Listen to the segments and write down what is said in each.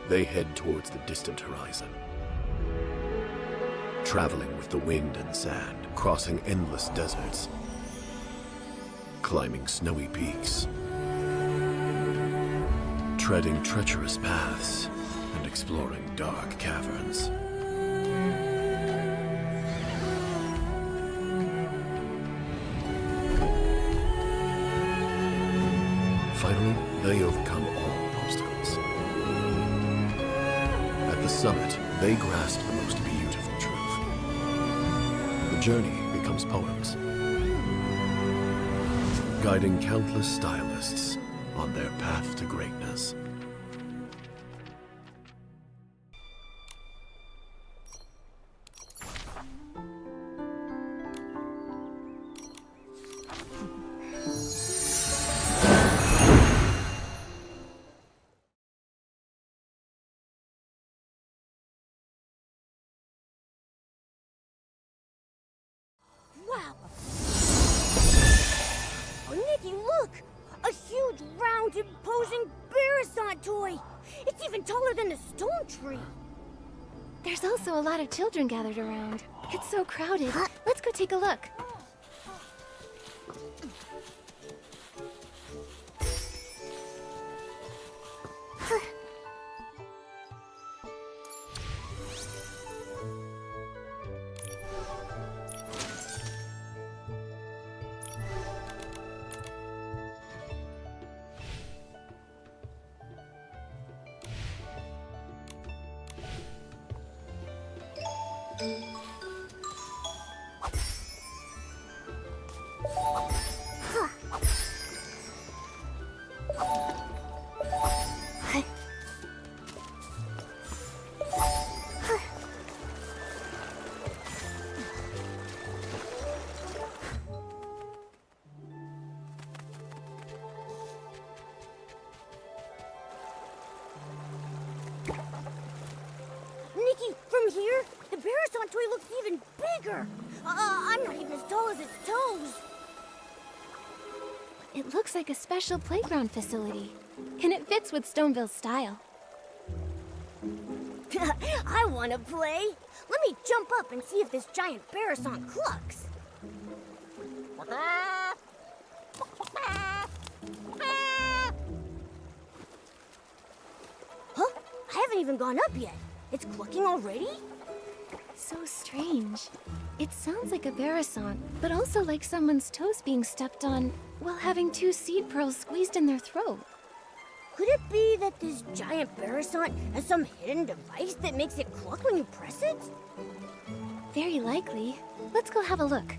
they head towards the distant horizon. Traveling with the wind and sand, crossing endless deserts, climbing snowy peaks, treading treacherous paths, and exploring dark caverns. Finally, they overcome all obstacles. At the summit, they grasp the most beautiful truth. The journey becomes poems, guiding countless stylists on their path to greatness. Wow! Oh, Nikki, look! A huge, round, imposing Barasant toy! It's even taller than a stone tree! There's also a lot of children gathered around. It's so crowded. Let's go take a look. Nikki, from here, the Barasant toy looks even bigger! I'm not even as tall as its toes! It looks like a special playground facility. And it fits with Stoneville's style. I want to play! Let me jump up and see if this giant Barasant clucks! Huh? I haven't even gone up yet. It's clucking already? So strange. It sounds like a Barasant, but also like someone's toes being stepped on while having 2 seed pearls squeezed in their throat. Could it be that this giant Barasant has some hidden device that makes it cluck when you press it? Very likely. Let's go have a look.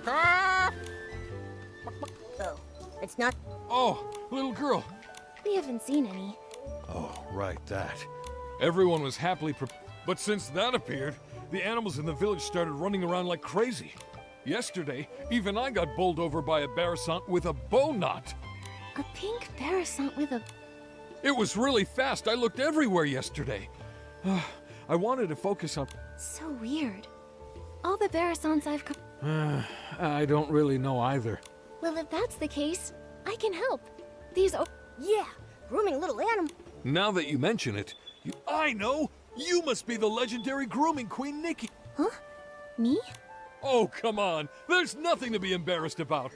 Oh, it's not. Oh, little girl. We haven't seen any. Oh, right, that. Everyone was happily but since that appeared, the animals in the village started running around like crazy. Yesterday, even I got bowled over by a barrissant with a bow knot. A pink barrissant with a... It was really fast. I looked everywhere yesterday. I wanted to focus on... So weird. All the barrissants I've... I don't really know either. Well, if that's the case, I can help. These... Yeah, grooming little animal. Now that you mention it, I know! You must be the legendary grooming queen, Nikki. Huh? Me? Oh, come on. There's nothing to be embarrassed about.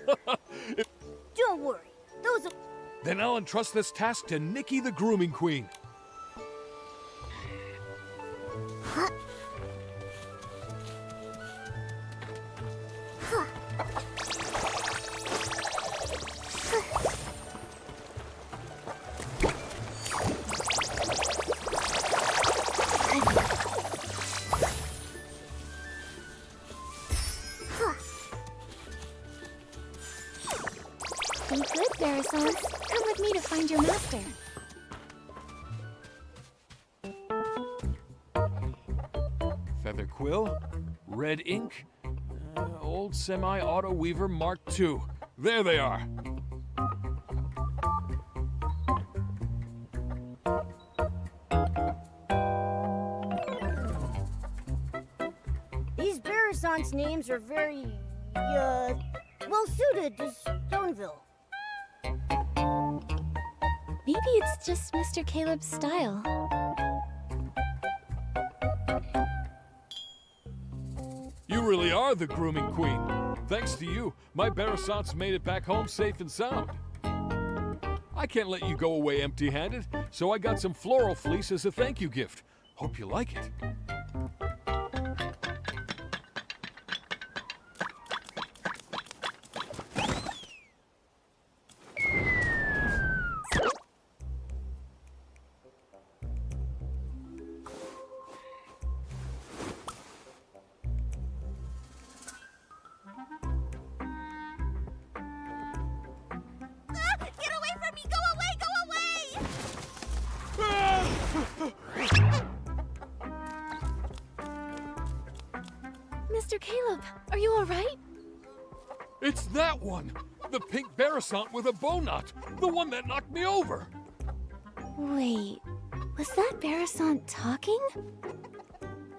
Don't worry. Those are... Then I'll entrust this task to Nikki the grooming queen. Be good, barrissants. Come with me to find your master. Feather quill, red ink, old semi-auto weaver Mark II. There they are. These barrissants' names are very, well suited to Stoneville. Maybe it's just Mr. Caleb's style. You really are the grooming queen. Thanks to you, my barrissants made it back home safe and sound. I can't let you go away empty-handed, so I got some floral fleece as a thank you gift. Hope you like it. Get away from me! Go away! Mr. Caleb, are you all right? It's that one! The pink barrissant with a bow knot! The one that knocked me over! Wait, was that barrissant talking?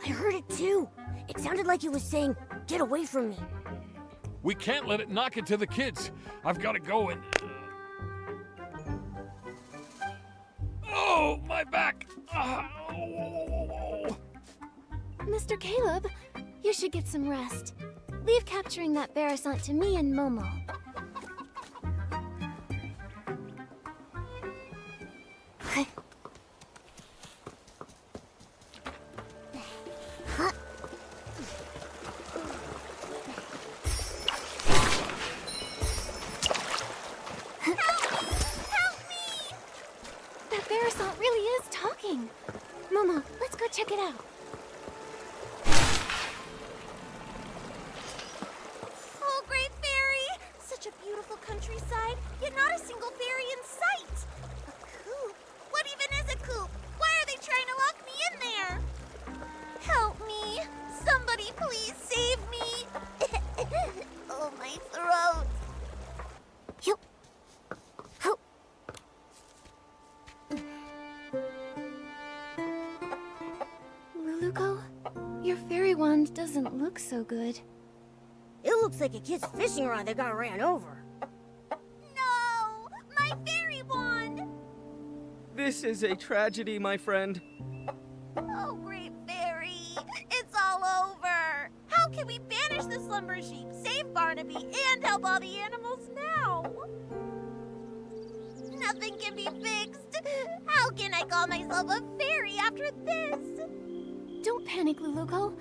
I heard it too. It sounded like it was saying, "Get away from me." We can't let it knock into the kids. I've got to go and... Oh, my back! Oh. Mr. Caleb, you should get some rest. Leave capturing that barrissant to me and Momo. That barrissant really is talking. Momo, let's go check it out. Oh, great fairy! Such a beautiful countryside, yet not a single fairy in sight. A coop? What even is a coop? Why are they trying to lock me in there? Help me! Somebody please save me! Oh, my throat! Yup. Ho. Luluko, your fairy wand doesn't look so good. It looks like a kid's fishing rod that got ran over. No! My fairy wand! This is a tragedy, my friend. Oh, great fairy! It's all over! How can we banish the slumber sheep, save Barnaby, and help all the animals now? Nothing can be fixed! How can I call myself a fairy after this? Don't panic, Luluko.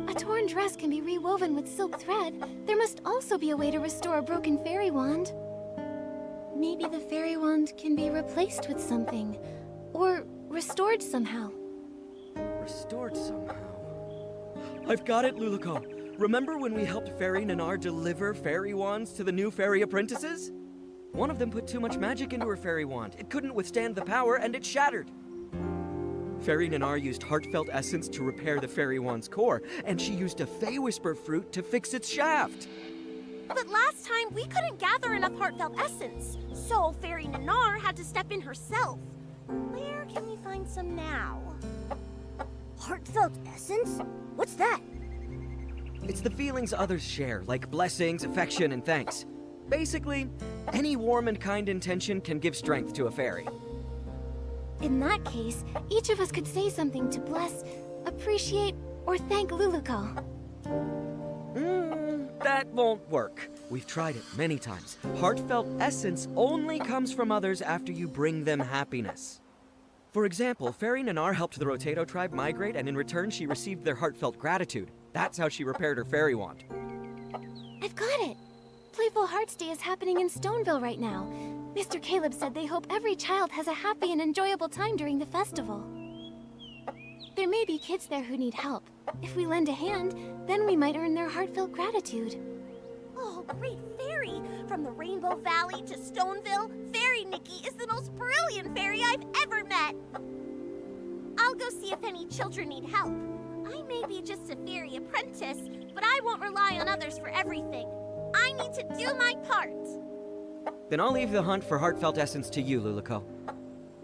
A torn dress can be rewoven with silk thread. There must also be a way to restore a broken fairy wand. Maybe the fairy wand can be replaced with something. Or restored somehow. Restored somehow. I've got it, Luluko. Remember when we helped Fairy Nanar deliver fairy wands to the new fairy apprentices? One of them put too much magic into her fairy wand. It couldn't withstand the power and it shattered. Fairy Nanar used heartfelt essence to repair the fairy wand's core, and she used a Fey Whisper fruit to fix its shaft. But last time, we couldn't gather enough heartfelt essence, so Fairy Nanar had to step in herself. Where can we find some now? Heartfelt essence? What's that? It's the feelings others share, like blessings, affection, and thanks. Basically, any warm and kind intention can give strength to a fairy. In that case, each of us could say something to bless, appreciate, or thank Luluco. That won't work. We've tried it many times. Heartfelt essence only comes from others after you bring them happiness. For example, Fairy Nanar helped the Rotato tribe migrate, and in return she received their heartfelt gratitude. That's how she repaired her fairy wand. I've got it! Playful Hearts Day is happening in Stoneville right now. Mr. Caleb said they hope every child has a happy and enjoyable time during the festival. There may be kids there who need help. If we lend a hand, then we might earn their heartfelt gratitude. Oh, great fairy! From the Rainbow Valley to Stoneville, Fairy Nikki is the most brilliant fairy I've ever met! I'll go see if any children need help. I may be just a fairy apprentice, but I won't rely on others for everything. I need to do my part. Then I'll leave the hunt for heartfelt essence to you, Luluco.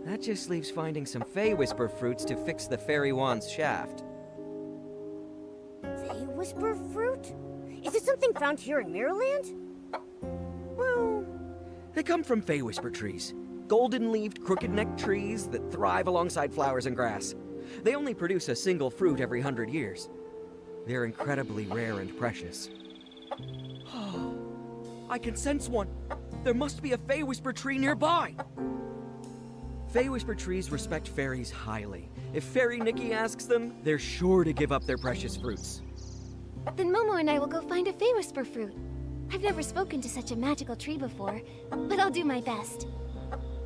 That just leaves finding some Fey Whisper fruits to fix the fairy wand's shaft. Fey Whisper fruit? Is it something found here in Miraland? Well, they come from Fey Whisper trees. Golden-leaved, crooked-necked trees that thrive alongside flowers and grass. They only produce a single fruit every 100 years. They're incredibly rare and precious. I can sense one. There must be a Fey Whisper tree nearby. Fey Whisper trees respect fairies highly. If Fairy Nikki asks them, they're sure to give up their precious fruits. Then Momo and I will go find a Fey Whisper fruit. I've never spoken to such a magical tree before, but I'll do my best.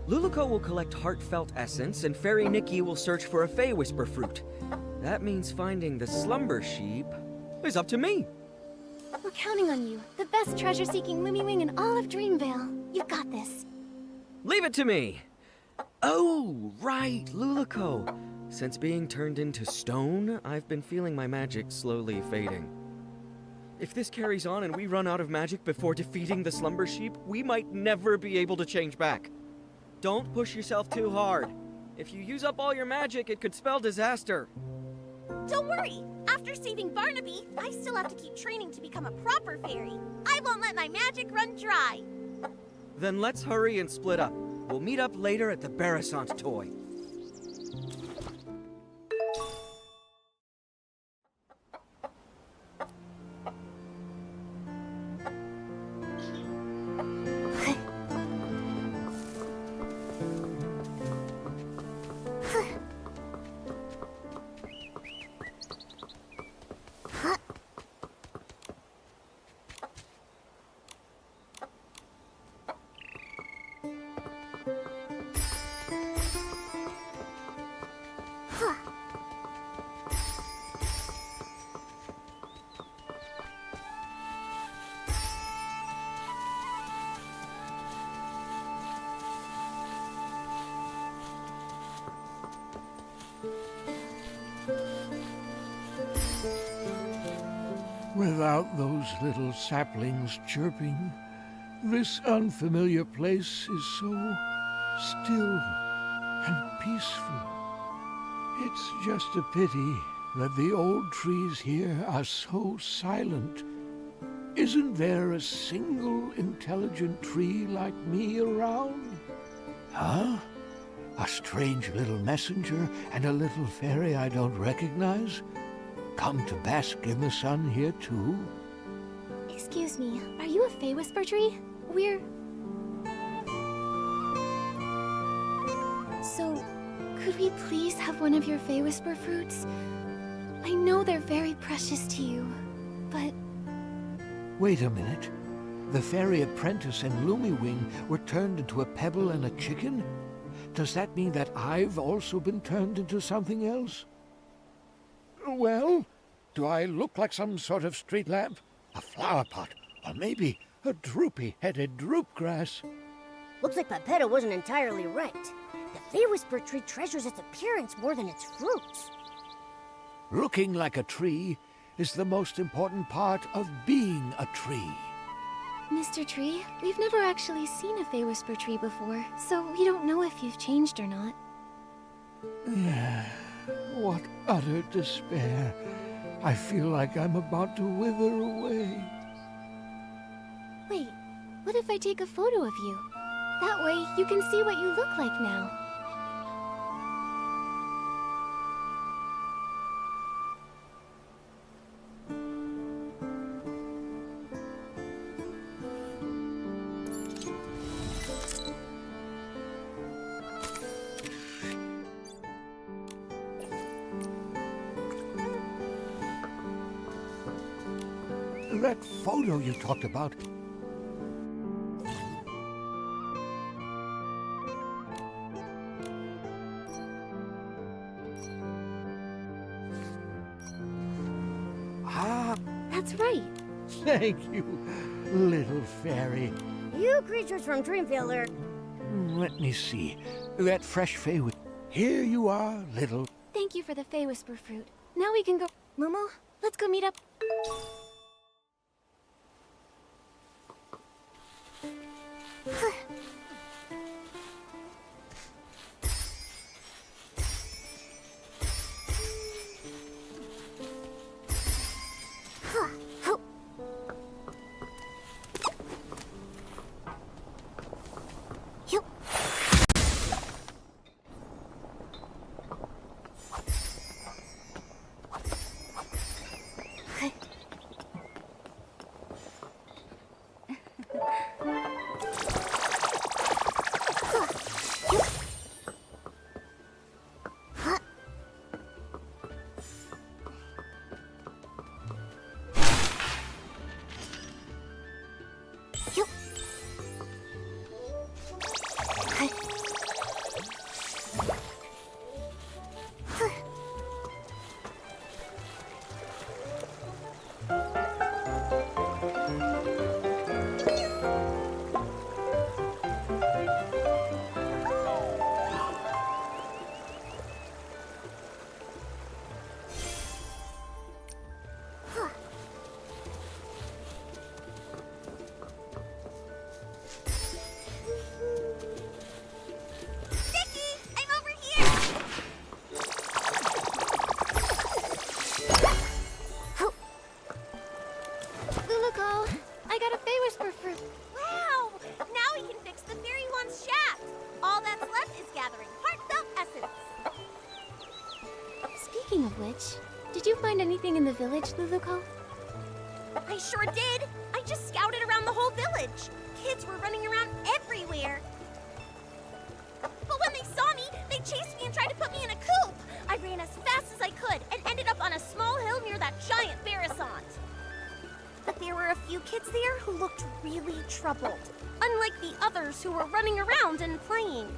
Luluco will collect heartfelt essence, and Fairy Nikki will search for a Fey Whisper fruit. That means finding the slumber sheep is up to me. We're counting on you, the best treasure-seeking Lumiwing in all of Dreamvale. You've got this. Leave it to me! Oh, right, Luluco. Since being turned into stone, I've been feeling my magic slowly fading. If this carries on and we run out of magic before defeating the slumber sheep, we might never be able to change back. Don't push yourself too hard. If you use up all your magic, it could spell disaster. Don't worry. After saving Barnaby, I still have to keep training to become a proper fairy. I won't let my magic run dry. Then let's hurry and split up. We'll meet up later at the Barasant toy. Without those little saplings chirping, this unfamiliar place is so still and peaceful. It's just a pity that the old trees here are so silent. Isn't there a single intelligent tree like me around? Huh? A strange little messenger and a little fairy I don't recognize? Come to bask in the sun here too? Excuse me, are you a Fey Whisper tree? So, could we please have one of your Fey Whisper fruits? I know they're very precious to you, but... Wait a minute. The fairy apprentice and Lumiwing were turned into a pebble and a chicken? Does that mean that I've also been turned into something else? Well, Do I look like some sort of street lamp? A flower pot? Or maybe a droopy-headed droopgrass? Looks like Pipetta wasn't entirely right. The Fey Whisper tree treasures its appearance more than its fruits. Looking like a tree is the most important part of being a tree. Mr. Tree, we've never actually seen a Fey Whisper tree before, so we don't know if you've changed or not. What utter despair. I feel like I'm about to wither away. Wait, what if I take a photo of you? That way, you can see what you look like now. That photo you talked about. That's right. Thank you, little fairy. You creatures from Dreamville are... Let me see. That fresh fey with... Here you are, little... Thank you for the Fey Whisper fruit. Now we can go... Momo, let's go meet up... Speaking of which, did you find anything in the village, Luluko? I sure did. I just scouted around the whole village. Kids were running around everywhere. But when they saw me, they chased me and tried to put me in a coop. I ran as fast as I could and ended up on a small hill near that giant Barasant. But there were a few kids there who looked really troubled, unlike the others who were running around and playing.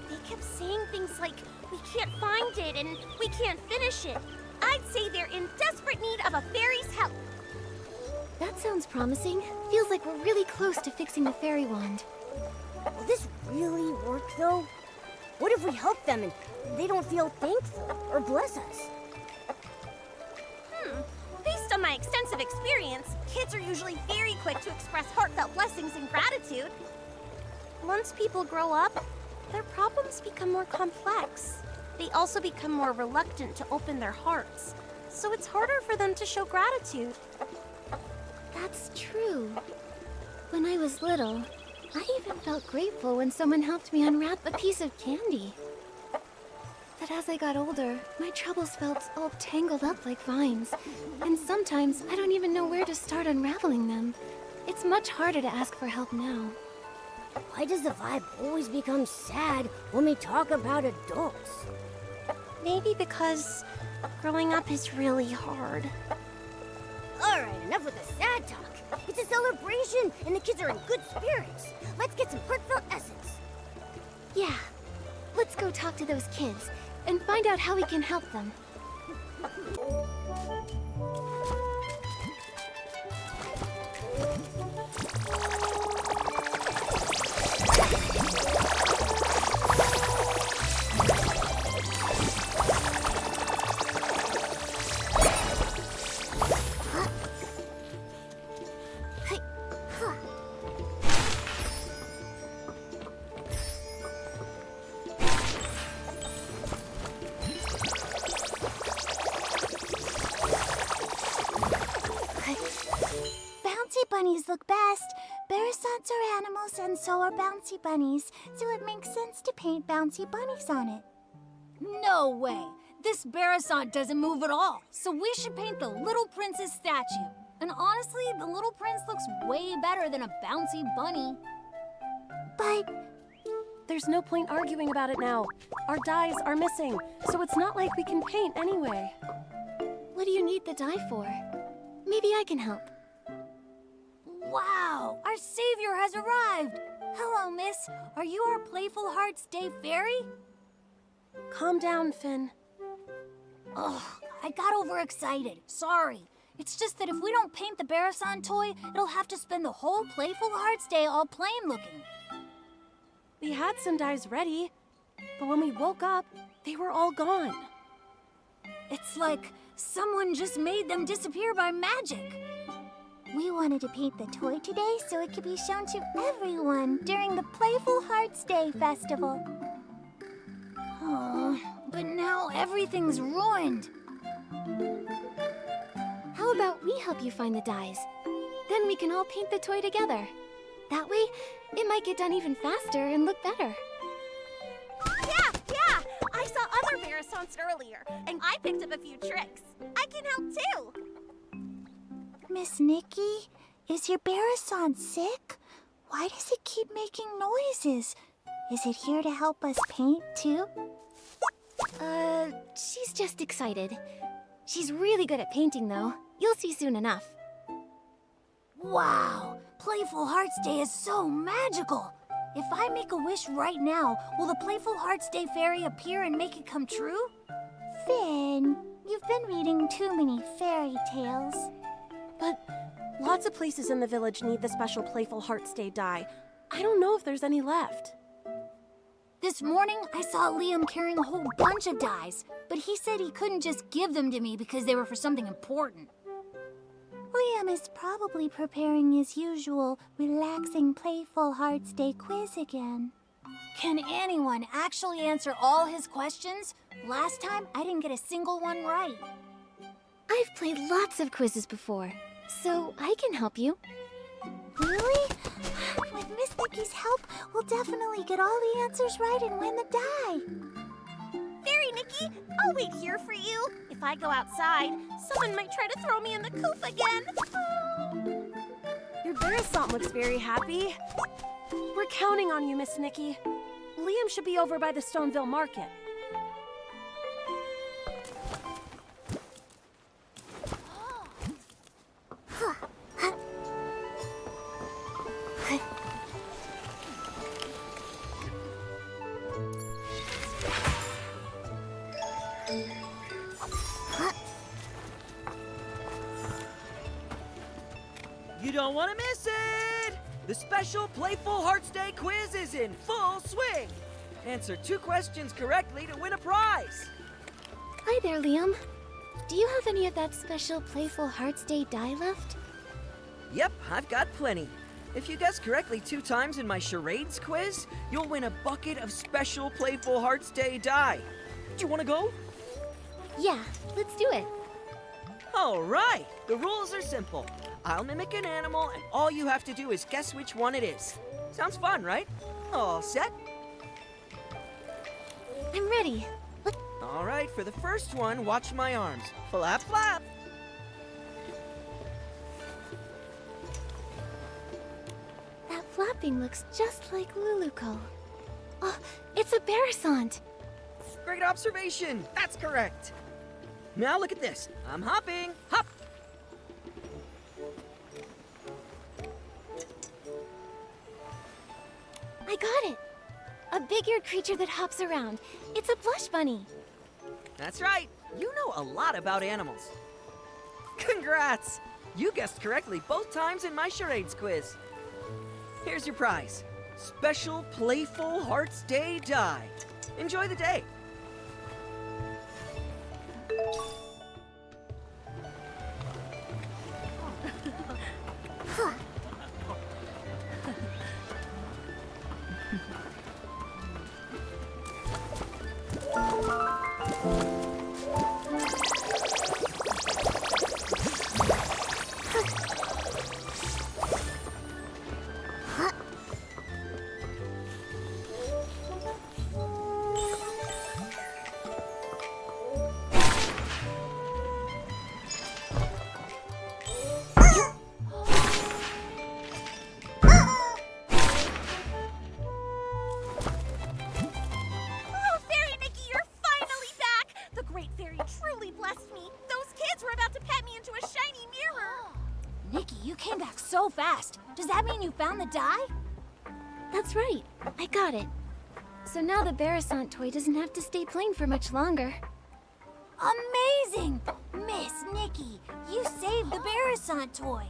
They kept saying things like, "We can't find it and we can't finish it." I'd say they're in desperate need of a fairy's help. That sounds promising. Feels like we're really close to fixing the fairy wand. Will this really work, though? What if we help them and they don't feel thankful or bless us? Based on my extensive experience, kids are usually very quick to express heartfelt blessings and gratitude. Once people grow up, their problems become more complex. They also become more reluctant to open their hearts, so it's harder for them to show gratitude. That's true. When I was little, I even felt grateful when someone helped me unwrap a piece of candy. But as I got older, my troubles felt all tangled up like vines, and sometimes I don't even know where to start unraveling them. It's much harder to ask for help now. Why does the vibe always become sad when we talk about adults? Maybe because growing up is really hard. Alright, enough with the sad talk. It's a celebration, and the kids are in good spirits. Let's get some heartfelt essence. Yeah, let's go talk to those kids and find out how we can help them. Bunnies look best. Bearsants are animals and so are bouncy bunnies, so it makes sense to paint bouncy bunnies on it. No way! This Bearsant doesn't move at all, so we should paint the Little Prince's statue. And honestly, the Little Prince looks way better than a bouncy bunny. But there's no point arguing about it now. Our dyes are missing, so it's not like we can paint anyway. What do you need the dye for? Maybe I can help. Wow! Our savior has arrived! Hello, miss. Are you our Playful Hearts Day fairy? Calm down, Finn. Ugh, I got overexcited. Sorry. It's just that if we don't paint the Bearsant toy, it'll have to spend the whole Playful Hearts Day all plain looking. We had some dyes ready, but when we woke up, they were all gone. It's like someone just made them disappear by magic. we wanted to paint the toy today so it could be shown to everyone during the Playful Hearts Day festival. Oh, but now everything's ruined. How about we help you find the dyes? Then we can all paint the toy together. That way, it might get done even faster and look better. Yeah! I saw other Bearsants earlier, and I picked up a few tricks. I can help too. Miss Nikki, is your Bearsant sick? Why does it keep making noises? Is it here to help us paint too? She's just excited. She's really good at painting, though. You'll see soon enough. Wow! Playful Hearts Day is so magical! If I make a wish right now, will the Playful Hearts Day fairy appear and make it come true? Finn, you've been reading too many fairy tales. But lots of places in the village need the special Playful Hearts Day dye. I don't know if there's any left. This morning, I saw Liam carrying a whole bunch of dyes, but he said he couldn't just give them to me because they were for something important. Liam is probably preparing his usual relaxing Playful Hearts Day quiz again. Can anyone actually answer all his questions? Last time, I didn't get a single one right. I've played lots of quizzes before, so I can help you. Really? With Miss Nikki's help, we'll definitely get all the answers right and win the dye. Fairy Nikki, I'll wait here for you. If I go outside, someone might try to throw me in the coop again. Your Bearsant looks very happy. We're counting on you, Miss Nikki. Liam should be over by the Stoneville Market. You don't want to miss it! The special Playful Hearts Day quiz is in full swing! Answer 2 questions correctly to win a prize! Hi there, Liam. Do you have any of that special Playful Hearts Day dye left? Yep, I've got plenty. If you guess correctly 2 times in my charades quiz, you'll win a bucket of special Playful Hearts Day dye. Do you want to go? Yeah, let's do it. All right, the rules are simple. I'll mimic an animal, and all you have to do is guess which one it is. Sounds fun, right? All set? I'm ready. All right, for the first one, watch my arms. Flap, flap. That flapping looks just like Luluco. Oh, it's a Bearsant. Great observation. That's correct. Now look at this. I'm hopping. Hop. I got it. A big-eared creature that hops around. It's a blush bunny. That's right. You know a lot about animals. Congrats! You guessed correctly both times in my charades quiz. Here's your prize. Special Playful Hearts Day die. Enjoy the day. Nikki, you came back so fast. Does that mean you found the die? That's right. I got it. So now the Barasant toy doesn't have to stay plain for much longer. Amazing! Miss Nikki, you saved the Barasant toy.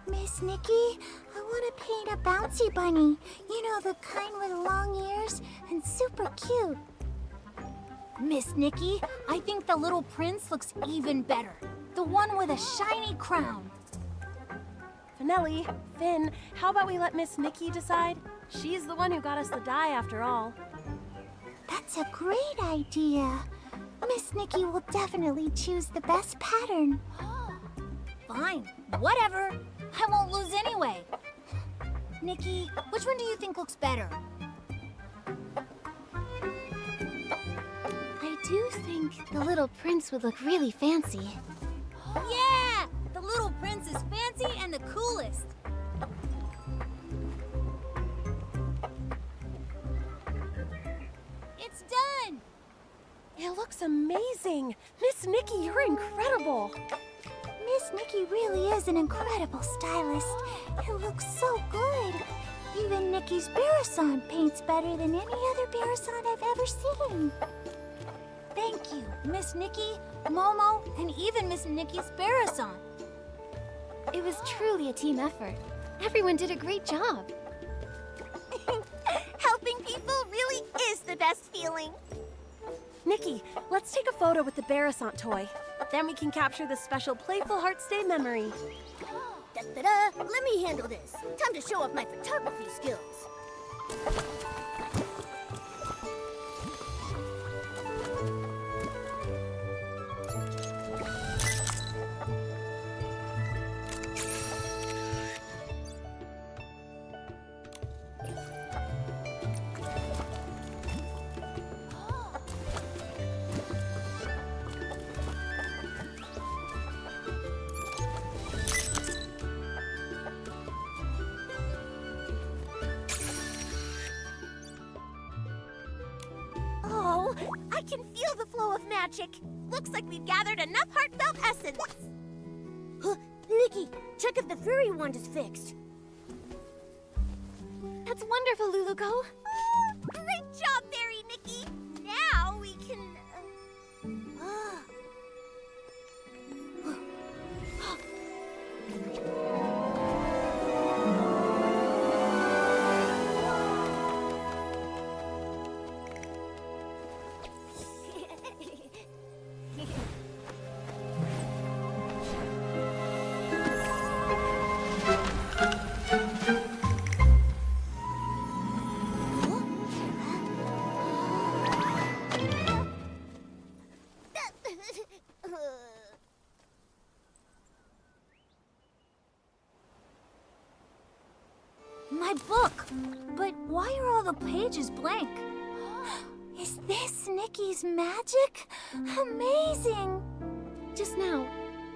Miss Nikki, I want to paint a bouncy bunny. You know, the kind with long ears and super cute. Miss Nikki, I think the little prince looks even better. The one with a shiny crown. Finelli, Finn, how about we let Miss Nikki decide? She's the one who got us the die after all. That's a great idea. Miss Nikki will definitely choose the best pattern. Fine, whatever. I won't lose anyway. Nikki, which one do you think looks better? I do think the little prince would look really fancy. Yeah! The little prince is fancy and the coolest. It's done! It looks amazing. Miss Nikki, you're incredible. Miss Nikki really is an incredible stylist. It looks so good. Even Nikki's Barasant paints better than any other Barasant I've ever seen. Thank you, Miss Nikki, Momo, and even Miss Nikki's Barasant. It was truly a team effort. Everyone did a great job. Helping people really is the best feeling. Nikki, let's take a photo with the Barasant toy. Then we can capture the special Playful Hearts Day memory. Da-da-da! Let me handle this. Time to show off my photography skills. Oh, I can feel the flow of magic. Looks like we've gathered enough heartfelt essence. Nikki, check if the fairy wand is fixed. That's wonderful, Luluko. Great job, Fairy Nikki. Now we can... My book! But why are all the pages blank? Is this Nikki's magic? Amazing! Just now,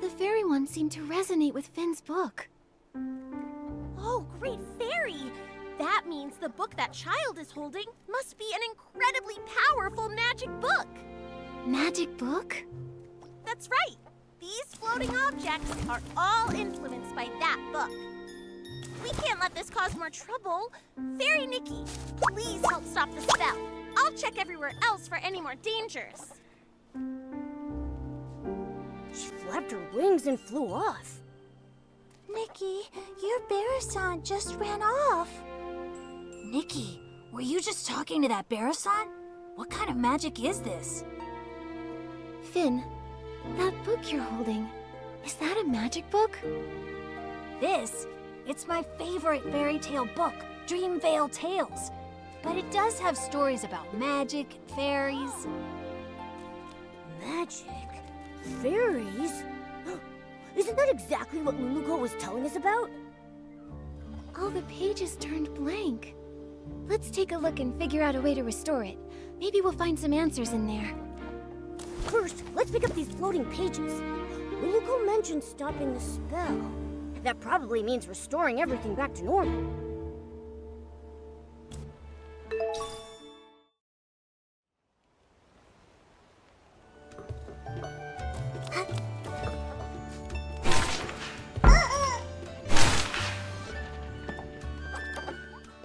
the fairy one seemed to resonate with Finn's book. Oh, great fairy! That means the book that child is holding must be an incredibly powerful magic book. Magic book? That's right. These floating objects are all influenced by that book. We can't let this cause more trouble. Fairy Nikki, please help stop the spell. I'll check everywhere else for any more dangers. flapped her wings and flew off. Nikki, your Barasant just ran off. Nikki, were you just talking to that Barasant? What kind of magic is this? Finn, that book you're holding, is that a magic book? It's my favorite fairy tale book, Dreamvale Tales. But it does have stories about magic, fairies. Magic? Fairies? Isn't that exactly what Luluco was telling us about? All the pages turned blank. Let's take a look and figure out a way to restore it. Maybe we'll find some answers in there. First, let's pick up these floating pages. Luluco mentioned stopping the spell. That probably means restoring everything back to normal.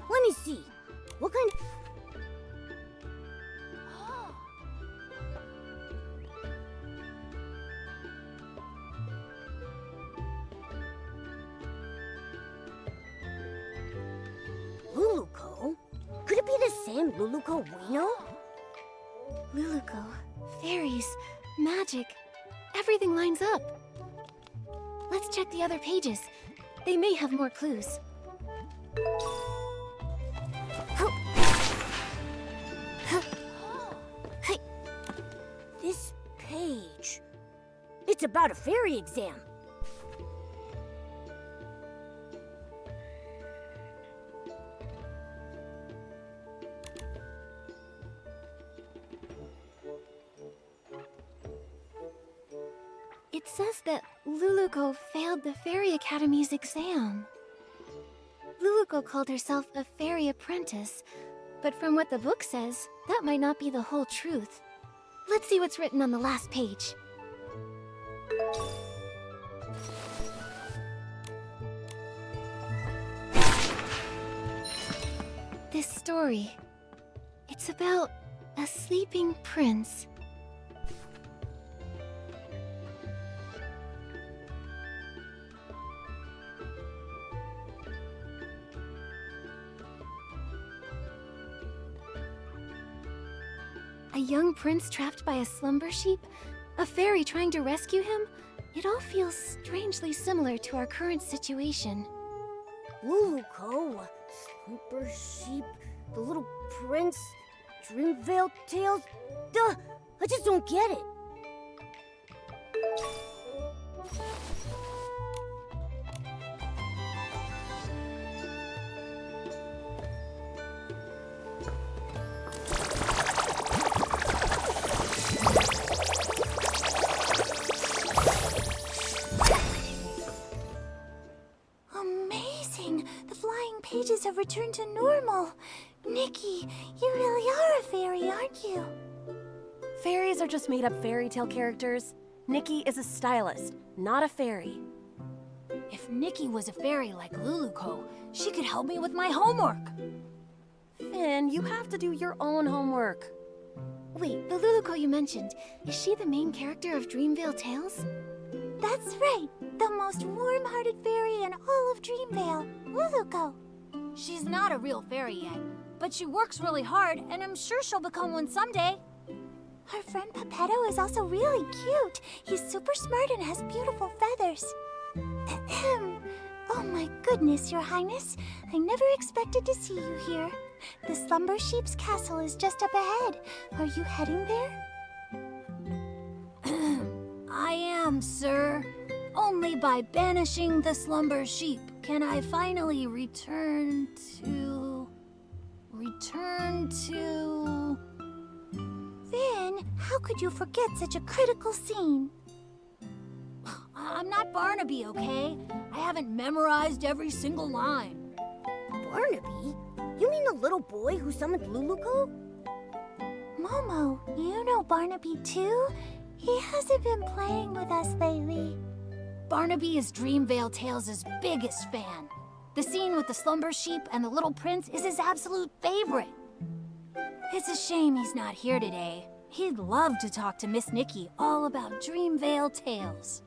Let me see. What kind of... Luluco? Could it be the same Luluco we know? Luluco, fairies, magic, everything lines up. Let's check the other pages. They may have more clues. This page... It's about a fairy exam. It says that Luluco failed the Fairy Academy's exam. Luluco called herself a fairy apprentice, but from what the book says, that might not be the whole truth. Let's see what's written on the last page. This story, it's about a sleeping prince. A young prince trapped by a slumber sheep? A fairy trying to rescue him? It all feels strangely similar to our current situation. Luluco, slumber sheep, the little prince, Dreamvale Tales. Duh! I just don't get it. Amazing! The flying pages have returned to normal. Nikki, you really are a fairy, aren't you? Fairies are just made-up fairy tale characters. Nikki is a stylist, not a fairy. If Nikki was a fairy like Luluco, she could help me with my homework. Finn, you have to do your own homework. Wait, the Luluco you mentioned, is she the main character of Dreamvale Tales? That's right, the most warm-hearted fairy in all of Dreamvale, Luluco. She's not a real fairy yet, but she works really hard, and I'm sure she'll become one someday. Her friend Pepetto is also really cute. He's super smart and has beautiful feathers. Oh my goodness, Your Highness. I never expected to see you here. The Slumber Sheep's castle is just up ahead. Are you heading there? I am, sir. Only by banishing the Slumber Sheep can I finally return to... Finn, how could you forget such a critical scene? I'm not Barnaby, okay? I haven't memorized every single line. Barnaby? You mean the little boy who summoned Luluco? Momo, you know Barnaby too? He hasn't been playing with us lately. Barnaby is Dreamvale Tales' biggest fan. The scene with the slumber sheep and the little prince is his absolute favorite. It's a shame he's not here today. He'd love to talk to Miss Nikki all about Dreamvale Tales.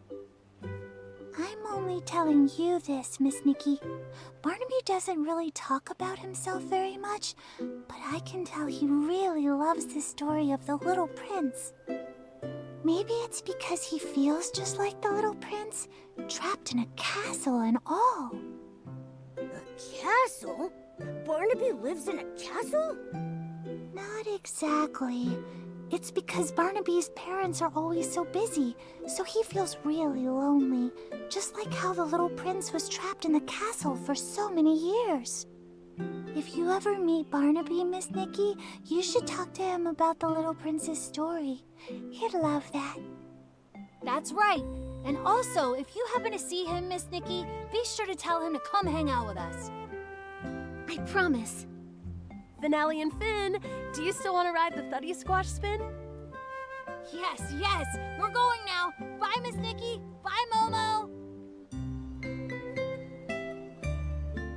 only telling you this, Miss Nikki. Barnaby doesn't really talk about himself very much, but I can tell he really loves the story of the Little Prince. Maybe it's because he feels just like the Little Prince, trapped in a castle and all. A castle? Barnaby lives in a castle? Not exactly. It's because Barnaby's parents are always so busy, so he feels really lonely, just like how the Little Prince was trapped in the castle for so many years. If you ever meet Barnaby, Miss Nikki, you should talk to him about the Little Prince's story. He'd love that. That's right. And also, if you happen to see him, Miss Nikki, be sure to tell him to come hang out with us. I promise. Finale and Finn, do you still want to ride the Thuddy Squash spin? Yes, yes, we're going now. Bye, Miss Nikki. Bye, Momo.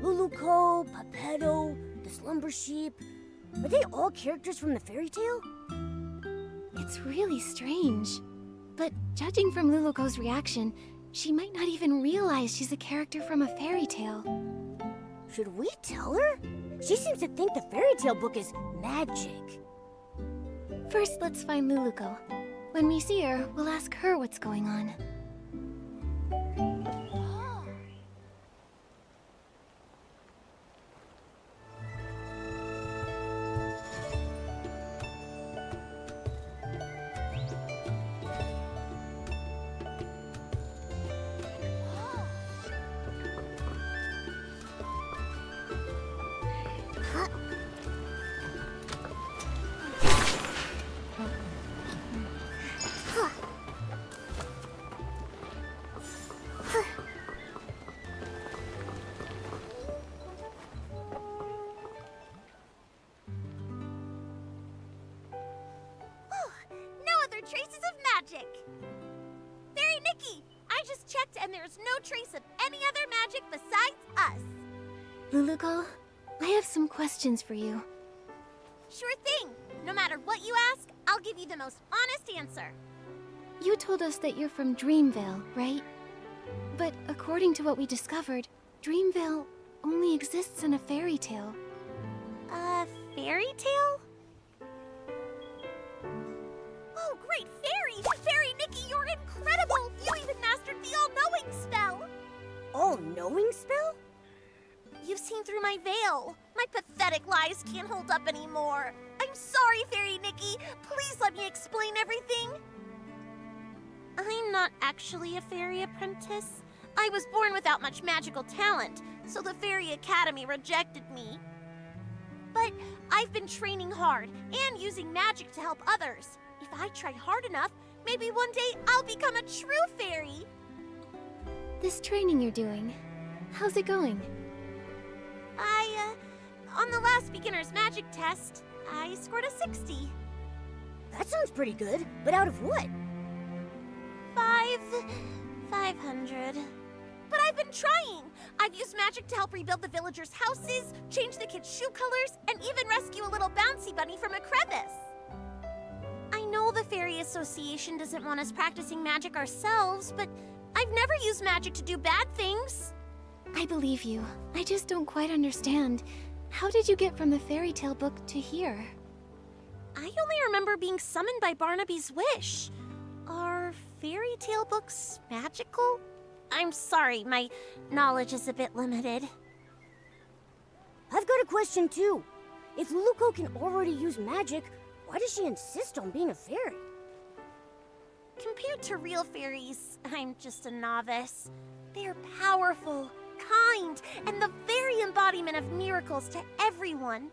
Luluco, Pepetto, the Slumber Sheep. Are they all characters from the fairy tale? It's really strange. But judging from Luluco's reaction, she might not even realize she's a character from a fairy tale. Should we tell her? She seems to think the fairy tale book is magic. First, let's find Luluco. When we see her, we'll ask her what's going on. Traces of magic! Fairy Nikki, I just checked and there's no trace of any other magic besides us. Luluco, I have some questions for you. Sure thing. No matter what you ask, I'll give you the most honest answer. You told us that you're from Dreamvale, right? But according to what we discovered, Dreamvale only exists in a fairy tale. A fairy tale? Oh, great fairy! Fairy Nikki, you're incredible! You even mastered the all-knowing spell! All-knowing spell? You've seen through my veil. My pathetic lies can't hold up anymore. I'm sorry, Fairy Nikki. Please let me explain everything. I'm not actually a fairy apprentice. I was born without much magical talent, so the Fairy Academy rejected me. But I've been training hard and using magic to help others. If I try hard enough, maybe one day I'll become a true fairy. This training you're doing, how's it going? On the last beginner's magic test, I scored a 60. That sounds pretty good, but out of what? 500. But I've been trying. I've used magic to help rebuild the villagers' houses, change the kids' shoe colors, and even rescue a little bouncy bunny from a crevice. I know the Fairy Association doesn't want us practicing magic ourselves, but I've never used magic to do bad things. I believe you. I just don't quite understand. How did you get from the fairy tale book to here? I only remember being summoned by Barnaby's wish. Are fairy tale books magical? I'm sorry, my knowledge is a bit limited. I've got a question too. If Luluco can already use magic, why does she insist on being a fairy? Compared to real fairies, I'm just a novice. They're powerful, kind, and the very embodiment of miracles to everyone.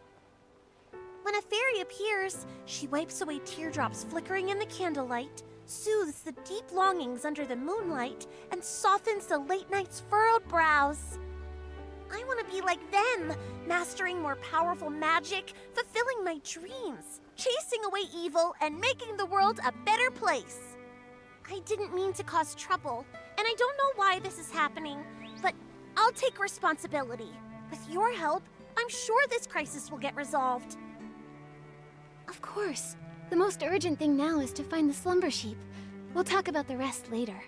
When a fairy appears, she wipes away teardrops flickering in the candlelight, soothes the deep longings under the moonlight, and softens the late night's furrowed brows. I want to be like them, mastering more powerful magic, fulfilling my dreams, chasing away evil, and making the world a better place. I didn't mean to cause trouble, and I don't know why this is happening, but I'll take responsibility. With your help, I'm sure this crisis will get resolved. Of course. The most urgent thing now is to find the slumber sheep. We'll talk about the rest later.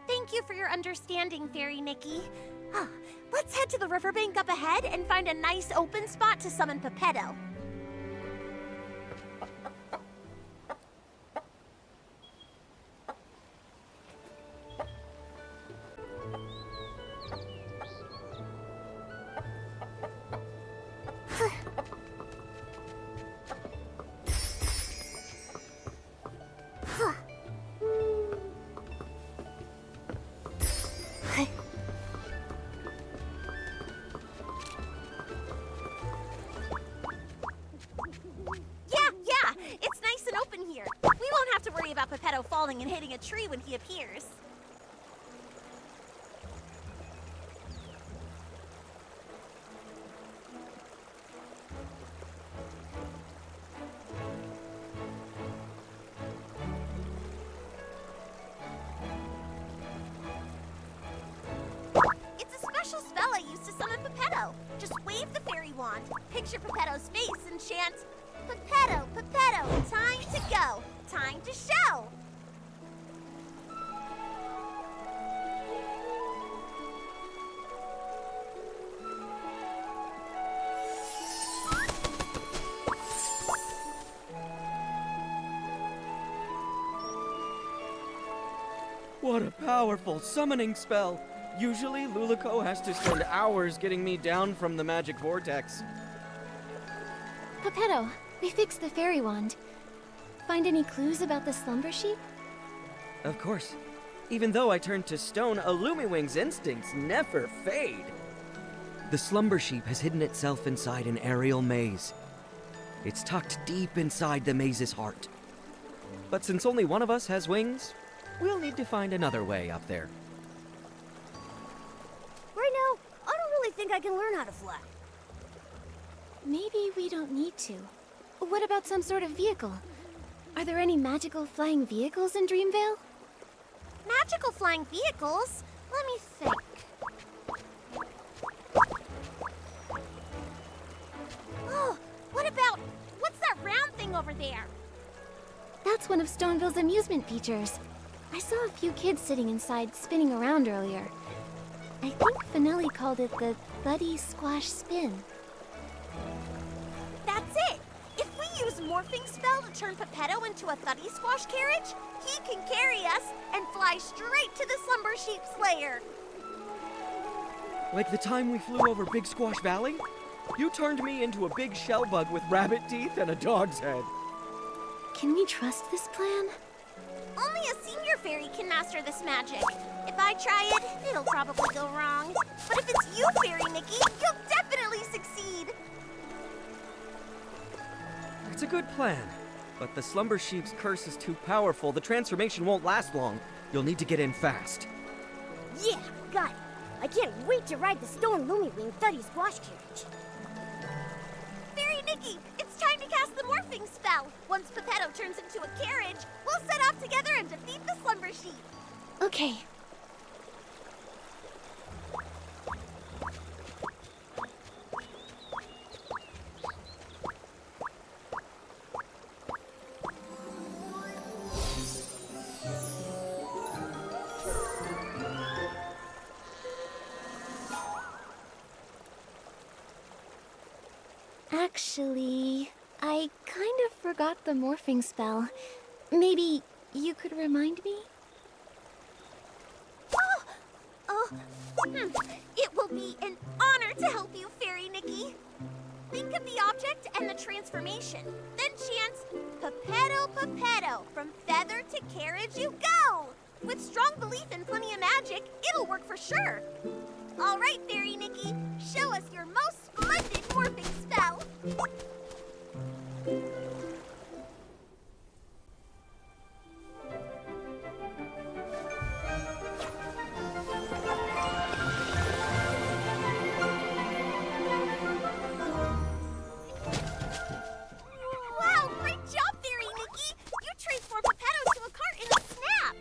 Thank Thank you for your understanding, Fairy Nikki. Let's head to the riverbank up ahead and find a nice open spot to summon Pepetto. About Pepetto falling and hitting a tree when he appears. It's a special spell I use to summon Pepetto. Just wave the fairy wand, picture Pepetto's face, and chant, Pepetto, Pepetto, time to go, time to show! What a powerful summoning spell! Usually, Luluco has to spend hours getting me down from the magic vortex. Pepetto, we fixed the fairy wand. Find any clues about the slumber sheep? Of course. Even though I turned to stone, Illumiwing's instincts never fade. The slumber sheep has hidden itself inside an aerial maze. It's tucked deep inside the maze's heart. But since only one of us has wings, we'll need to find another way up there. Right now, I don't really think I can learn how to fly. Maybe we don't need to. What about some sort of vehicle? Are there any magical flying vehicles in Dreamvale? Magical flying vehicles? Let me think. Oh, what's that round thing over there? That's one of Stoneville's amusement features. I saw a few kids sitting inside spinning around earlier. I think Finelli called it the Thuddy Squash Spin. That's it! If we use Morphing Spell to turn Pepetto into a Thuddy Squash carriage, he can carry us and fly straight to the Slumber Sheep's lair. Like the time we flew over Big Squash Valley? You turned me into a big shell bug with rabbit teeth and a dog's head. Can we trust this plan? Only a senior fairy can master this magic. If I try it, it'll probably go wrong. But if it's you, Fairy Nikki, you'll definitely succeed. It's a good plan. But the Slumber Sheep's curse is too powerful. The transformation won't last long. You'll need to get in fast. Yeah, got it. I can't wait to ride the Stone Lumiwing Thuddy Squash carriage. Fairy Nikki, it's time to cast the Morphing Spell. Once Pepetto turns into a carriage, we'll set off together and defeat the Slumber Sheep. Okay. Actually, I kind of forgot the morphing spell. Maybe you could remind me? It will be an honor to help you, Fairy Nikki. Think of the object and the transformation. Then chant, Pepetto, Pepetto, from feather to carriage you go! With strong belief and plenty of magic, it'll work for sure. All right, Fairy Nikki, show us your most splendid morphing spell. Wow, great job, Fairy Nikki! You transformed Pepetto to a cart in a snap!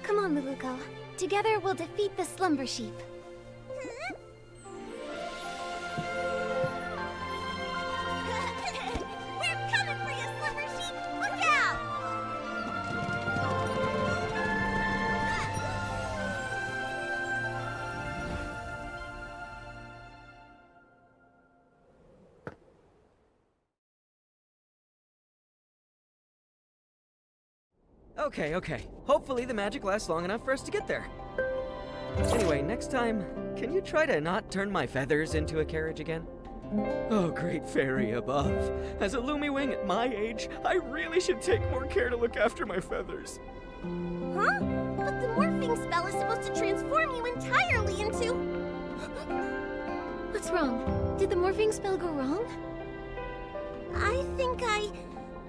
Come on, Luluco. Together we'll defeat the Slumber Sheep. We're coming for you, Slumber Sheep! Look out! Okay. Hopefully the magic lasts long enough for us to get there. Anyway, next time, can you try to not turn my feathers into a carriage again? Oh, great fairy above. As a Lumewing at my age, I really should take more care to look after my feathers. Huh? But the morphing spell is supposed to transform you entirely into... What's wrong? Did the morphing spell go wrong? I think I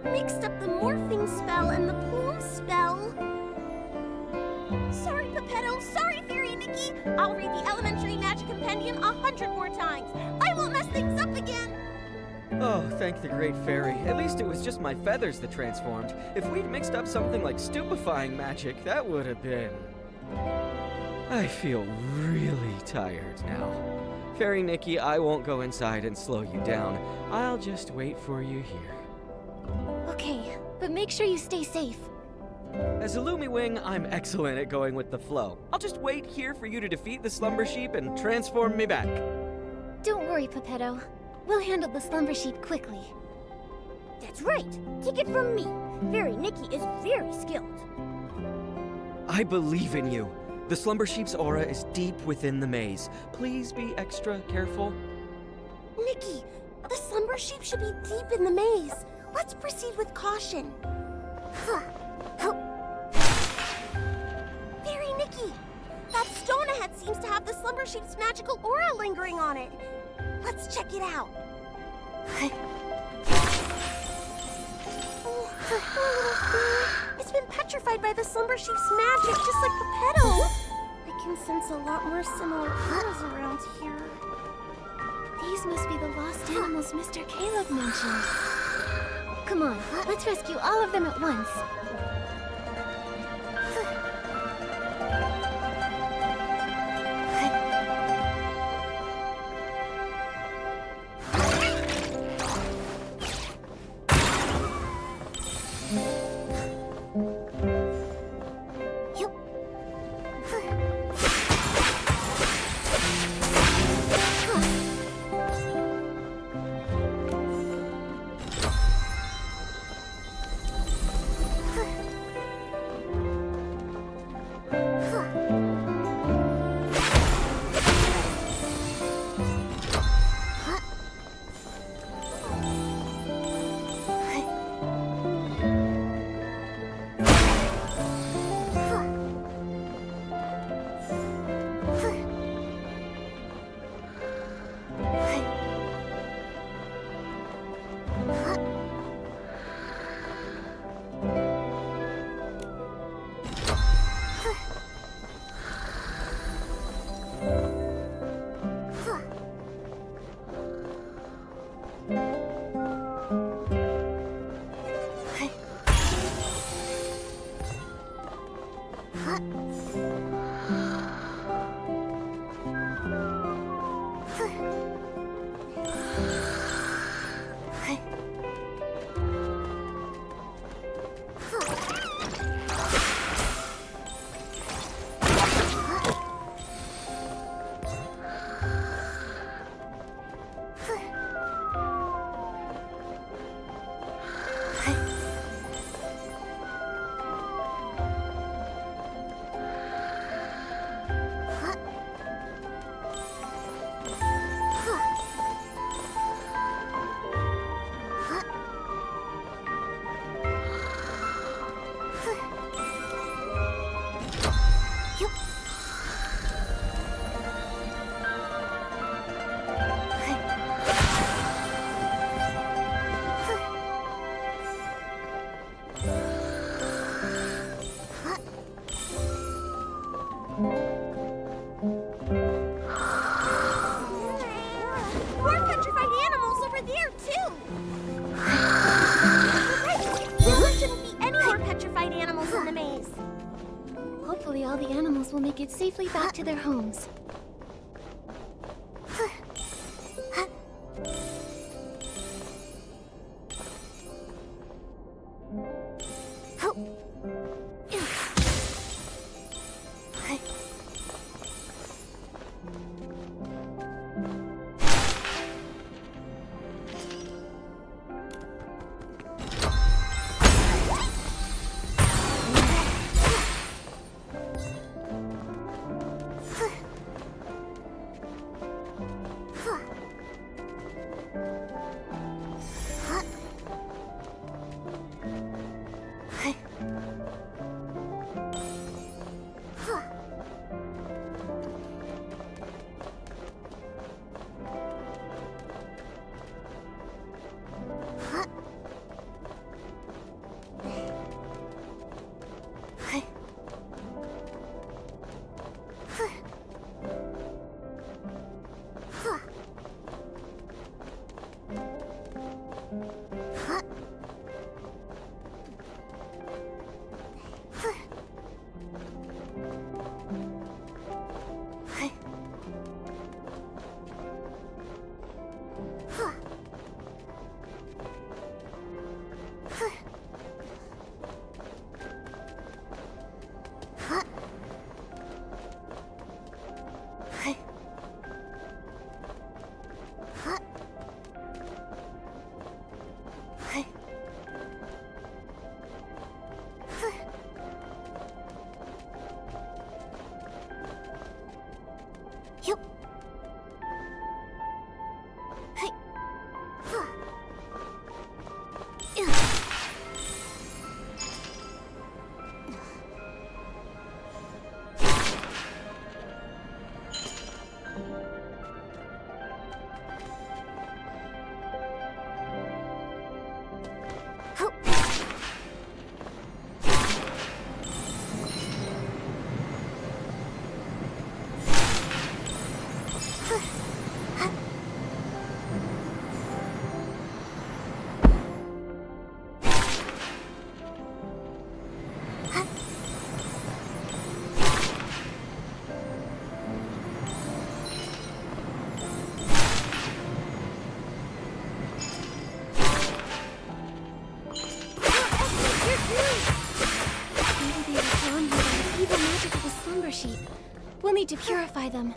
mixed up the morphing spell and the plume spell. Sorry, Pepetto. Sorry, Fairy Nikki. I'll read the Elementary Magic Compendium 100 more times. I won't mess things up again. Oh, thank the great fairy. At least it was just my feathers that transformed. If we'd mixed up something like stupefying magic, that would have been... I feel really tired now. Fairy Nikki, I won't go inside and slow you down. I'll just wait for you here. Okay, but make sure you stay safe. As a Lumewing, I'm excellent at going with the flow. I'll just wait here for you to defeat the slumber sheep and transform me back. Don't worry, Pepetto. We'll handle the slumber sheep quickly. That's right. Take it from me. Fairy Nikki is very skilled. I believe in you. The slumber sheep's aura is deep within the maze. Please be extra careful. Nikki, the slumber sheep should be deep in the maze. Let's proceed with caution. Fairy Nikki, that stone ahead seems to have the slumber sheep's magical aura lingering on it. Let's check it out. It's been petrified by the slumber sheep's magic, just like Pepetto. I can sense a lot more similar auras around here. These must be the lost animals Mr. Caleb mentioned. Come on, let's rescue all of them at once. More petrified animals over there, too! There shouldn't be any more petrified animals in the maze. Hopefully all the animals will make it safely back to their homes. Yup. Hey. Huh. We'll need to purify them.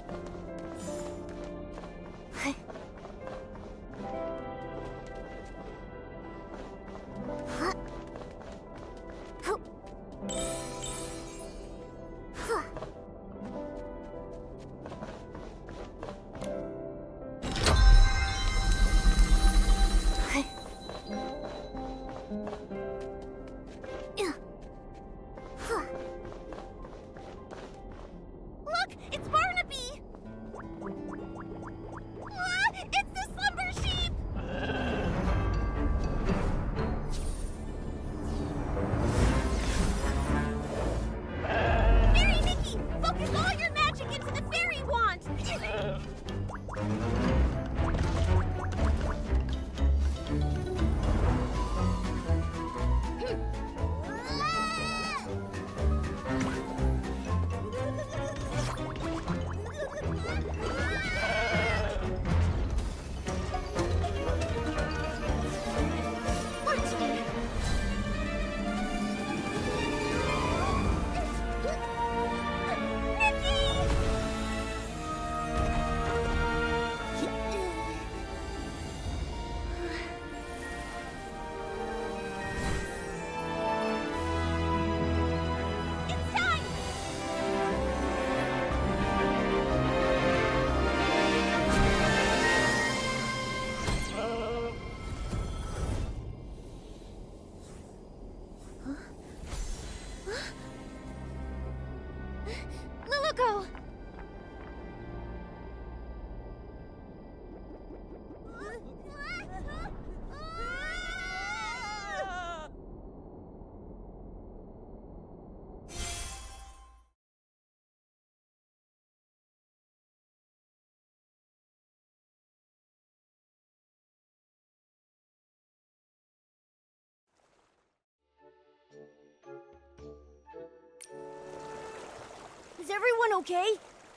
Is everyone okay?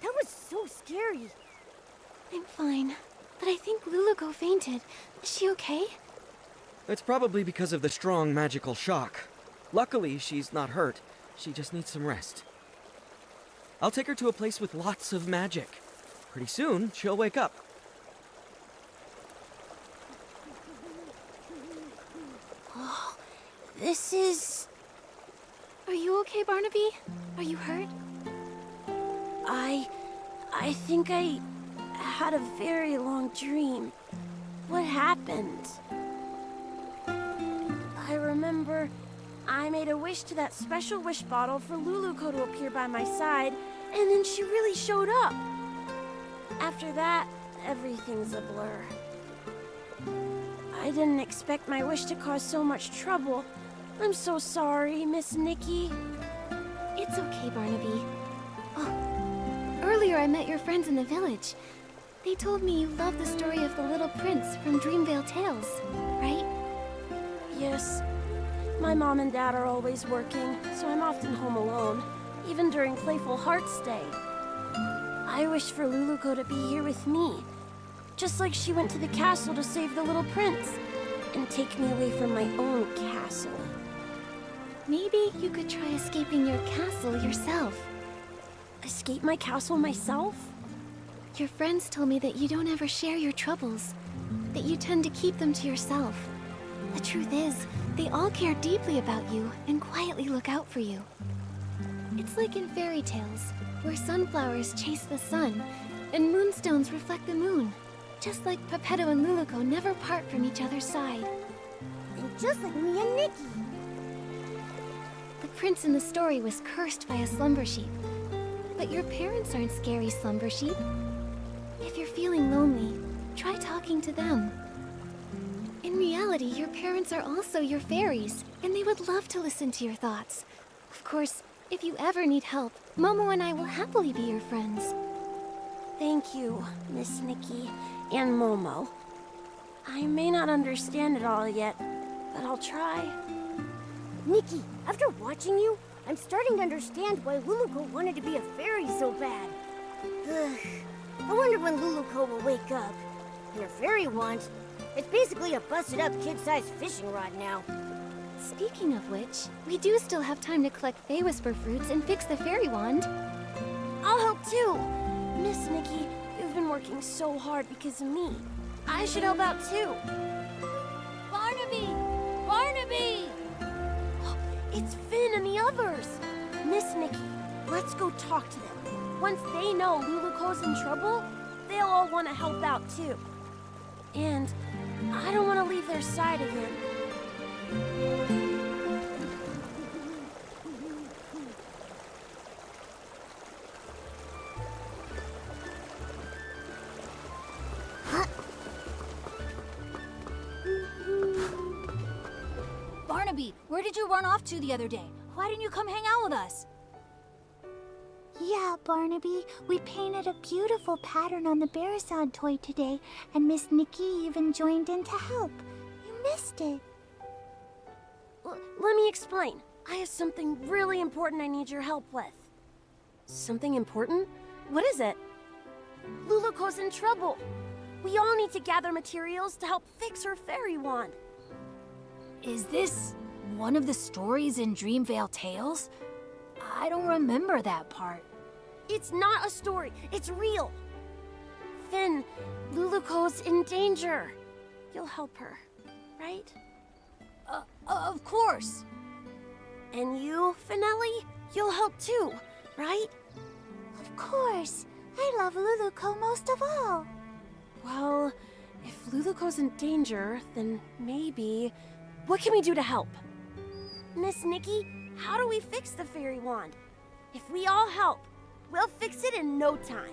That was so scary. I'm fine, but I think Luluco fainted. Is she okay? It's probably because of the strong magical shock. Luckily, she's not hurt. She just needs some rest. I'll take her to a place with lots of magic. Pretty soon, she'll wake up. Oh, this is... Are you okay, Barnaby? Are you hurt? I think I had a very long dream. What happened? I remember I made a wish to that special wish bottle for Luluco to appear by my side, and then she really showed up. After that, everything's a blur. I didn't expect my wish to cause so much trouble. I'm so sorry, Miss Nikki. It's okay, Barnaby. Oh, earlier I met your friends in the village. They told me you love the story of the Little Prince from Dreamvale Tales, right? Yes. My mom and dad are always working, so I'm often home alone, even during Playful Hearts Day. I wish for Luluco to be here with me, just like she went to the castle to save the Little Prince, and take me away from my own castle. Maybe you could try escaping your castle yourself. Escape my castle myself? Your friends told me that you don't ever share your troubles, that you tend to keep them to yourself. The truth is, they all care deeply about you and quietly look out for you. It's like in fairy tales, where sunflowers chase the sun, and moonstones reflect the moon. Just like Pepetto and Luluco never part from each other's side. And just like me and Nikki. The prince in the story was cursed by a slumber sheep. But your parents aren't scary slumber sheep. If you're feeling lonely, try talking to them. In reality, your parents are also your fairies, and they would love to listen to your thoughts. Of course, if you ever need help, Momo and I will happily be your friends. Thank you, Miss Nikki and Momo. I may not understand it all yet, but I'll try. Nikki, after watching you, I'm starting to understand why Luluco wanted to be a fairy so bad. Ugh. I wonder when Luluco will wake up. And her fairy wand, it's basically a busted-up kid-sized fishing rod now. Speaking of which, we do still have time to collect Fey Whisper fruits and fix the fairy wand. I'll help too. Miss Nikki, you've been working so hard because of me. I should help out too. Barnaby! Barnaby! It's Finn and the others. Miss Nikki, let's go talk to them. Once they know Luluco's in trouble, they'll all want to help out too. And I don't want to leave their side again. Barnaby, where did you run off to the other day? Why didn't you come hang out with us? Yeah, Barnaby, we painted a beautiful pattern on the Barisod toy today, and Miss Nikki even joined in to help. You missed it. Let me explain. I have something really important I need your help with. Something important? What is it? Luluco's in trouble. We all need to gather materials to help fix her fairy wand. Is this one of the stories in Dreamvale Tales? I don't remember that part. It's not a story. It's real. Finn, Luluco's in danger. You'll help her, right? Of course. And you, Finelli, you'll help too, right? Of course. I love Luluco most of all. Well, if Luluco's in danger, then maybe... What can we do to help? Miss Nikki, how do we fix the fairy wand? If we all help, we'll fix it in no time.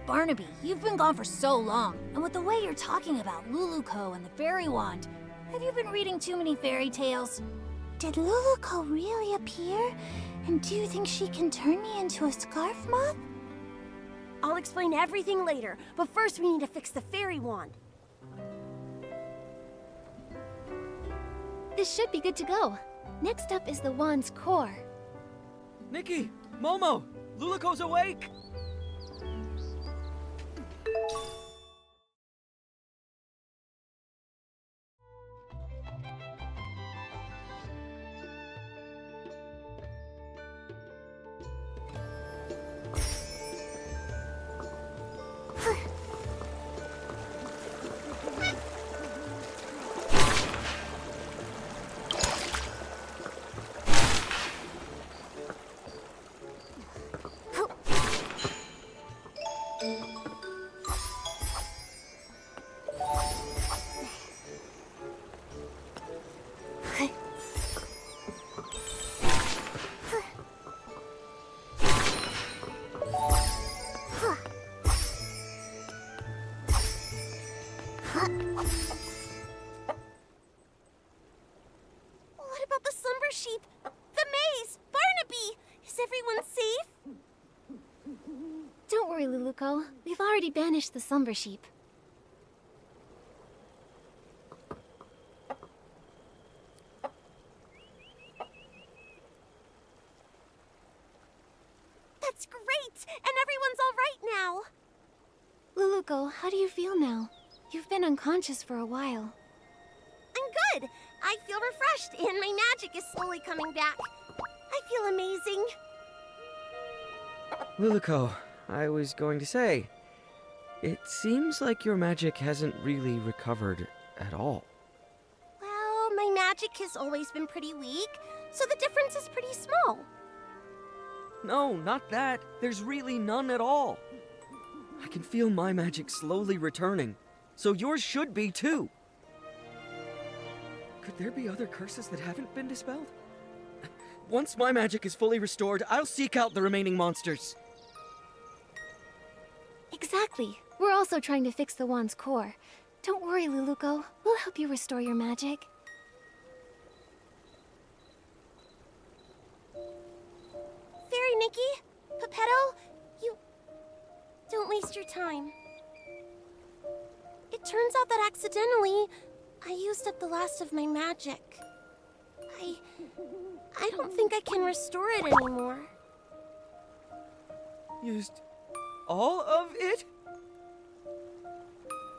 Barnaby, you've been gone for so long, and with the way you're talking about Luluco and the fairy wand, have you been reading too many fairy tales? Did Luluco really appear? And do you think she can turn me into a scarf moth? I'll explain everything later, but first we need to fix the fairy wand. This should be good to go. Next up is the wand's core. Nikki! Momo! Luluco's awake! What about the slumber sheep? The maze? Barnaby? Is everyone safe? Don't worry, Luluco. We've already banished the slumber sheep. That's great! And everyone's all right now! Luluco, how do you feel now? You've been unconscious for a while. I'm good! I feel refreshed, and my magic is slowly coming back. I feel amazing. Luluco, I was going to say, it seems like your magic hasn't really recovered at all. Well, my magic has always been pretty weak, so the difference is pretty small. No, not that. There's really none at all. I can feel my magic slowly returning, so yours should be too. Could there be other curses that haven't been dispelled? Once my magic is fully restored, I'll seek out the remaining monsters. Exactly. We're also trying to fix the wand's core. Don't worry, Luluko. We'll help you restore your magic. Fairy Nikki, Pepetto, you... Don't waste your time. It turns out that accidentally, I used up the last of my magic. I don't think I can restore it anymore. Used all of it?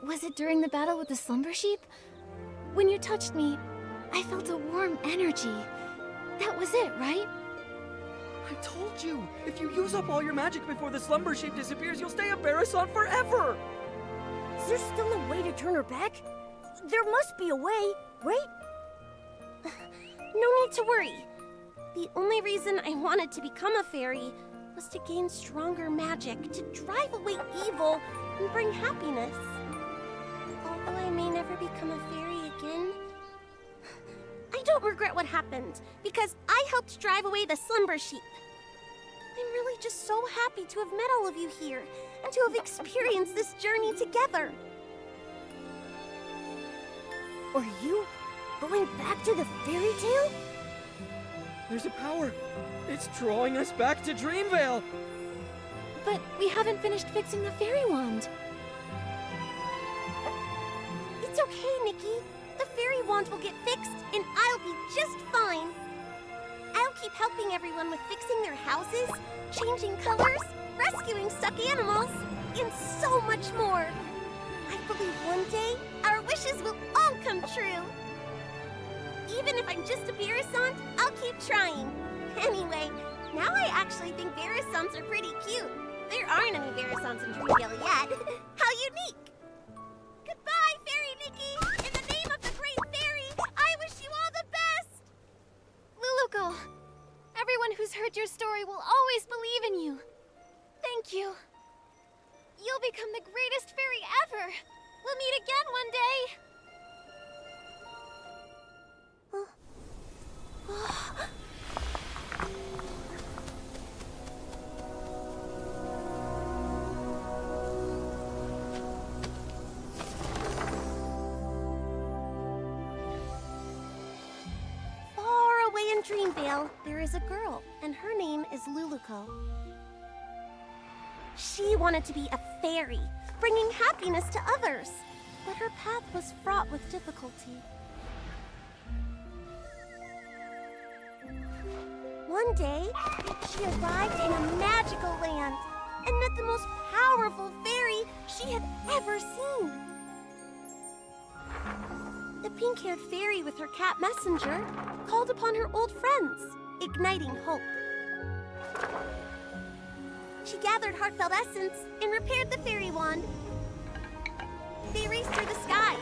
Was it during the battle with the slumber sheep? When you touched me, I felt a warm energy. That was it, right? I told you! If you use up all your magic before the slumber sheep disappears, you'll stay a Barasant forever! Is there still a way to turn her back? There must be a way, right? No need to worry. The only reason I wanted to become a fairy was to gain stronger magic, to drive away evil and bring happiness. Although I may never become a fairy again, I don't regret what happened, because I helped drive away the slumber sheep. I'm really just so happy to have met all of you here, and to have experienced this journey together. Are you going back to the fairy tale? There's a power. It's drawing us back to Dreamvale. But we haven't finished fixing the fairy wand. It's okay, Nikki. The fairy wand will get fixed, and I'll be just fine. I'll keep helping everyone with fixing their houses, changing colors, rescuing stuck animals, and so much more. I believe one day our wishes will all come true. Even if I'm just a Barasant, I'll keep trying. Anyway, now I actually think Barasants are pretty cute. There aren't any Barasants in Dreamvale yet. How unique! Goodbye, Fairy Nikki! In the name of the Great Fairy, I wish you all the best! Luluko, everyone who's heard your story will always believe in you. Thank you. You'll become the greatest fairy ever. We'll meet again one day. Far away in Dreamvale, there is a girl, and her name is Luluko. She wanted to be a fairy, bringing happiness to others, but her path was fraught with difficulty. One day, she arrived in a magical land and met the most powerful fairy she had ever seen. The pink-haired fairy with her cat messenger called upon her old friends, igniting hope. She gathered heartfelt essence and repaired the fairy wand. They raced through the skies,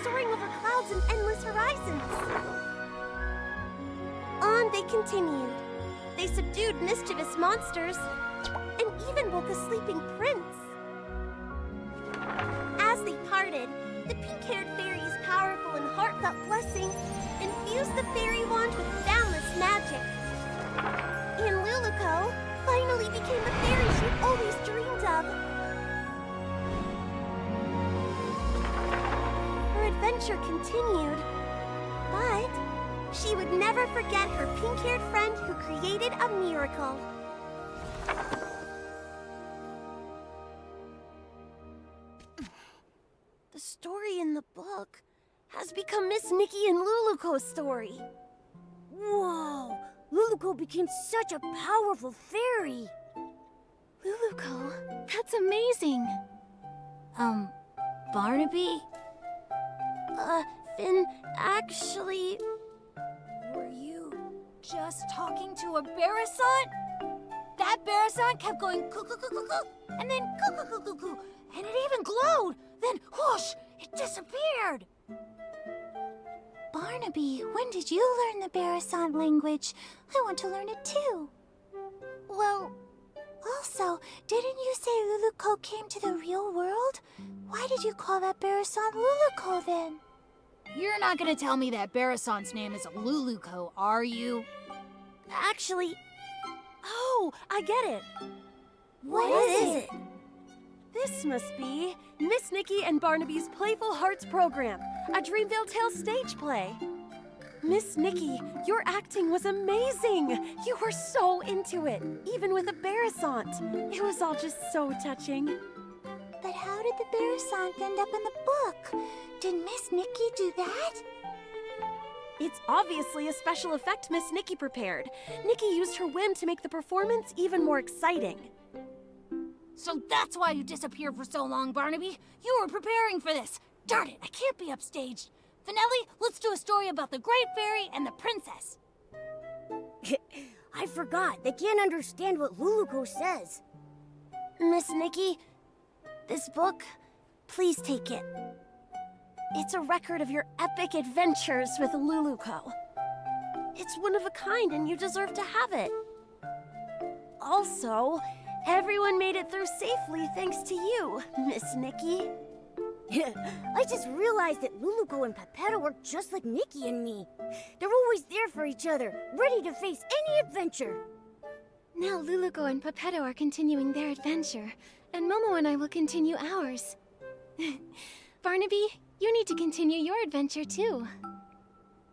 soaring over clouds and endless horizons. On they continued. They subdued mischievous monsters and even woke a sleeping prince. As they parted, the pink-haired fairy's powerful and heartfelt blessing infused the fairy wand with boundless magic. And Luluko finally became the fairy she'd always dreamed of. Her adventure continued, but she would never forget her pink-haired friend who created a miracle. The story in the book has become Miss Nikki and Luluko's story. Whoa! Luluko became such a powerful fairy! Luluko, that's amazing. Barnaby? Finn, actually... Were you just talking to a Barasant? That Barasant kept going coo-coo-coo-coo-coo, and then coo-coo-coo-coo-coo, and it even glowed. Then whoosh, it disappeared. Barnaby, when did you learn the Barasant language? I want to learn it too. Well, Also, didn't you say Luluco came to the real world? Why did you call that Barasant Luluco then? you're not gonna tell me that Barasant's name is Luluco, are you? Actually... Oh, I get it. What is it? This must be Miss Nikki and Barnaby's Playful Hearts program, a Dreamville Tales stage play. Miss Nikki, your acting was amazing. You were so into it, even with a Barasant. It was all just so touching. But how did the Barasant end up in the book? Did Miss Nikki do that? It's obviously a special effect Miss Nikki prepared. Nikki used her whim to make the performance even more exciting. So that's why you disappeared for so long, Barnaby. You were preparing for this. Darn it, I can't be upstaged. Finelli, let's do a story about the Great Fairy and the Princess. I forgot. They can't understand what Luluco says. Miss Nikki, this book, please take it. It's a record of your epic adventures with Luluco. It's one of a kind and you deserve to have it. Also, everyone made it through safely thanks to you, Miss Nikki. I just realized that Luluco and Pepetto work just like Nikki and me. They're always there for each other, ready to face any adventure. Now Luluco and Pepetto are continuing their adventure, and Momo and I will continue ours. Barnaby, you need to continue your adventure too.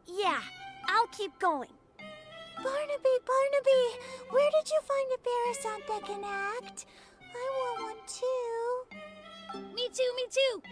Yeah, I'll keep going. Barnaby, where did you find a Barasant that can act? I want one too. Me too, me too.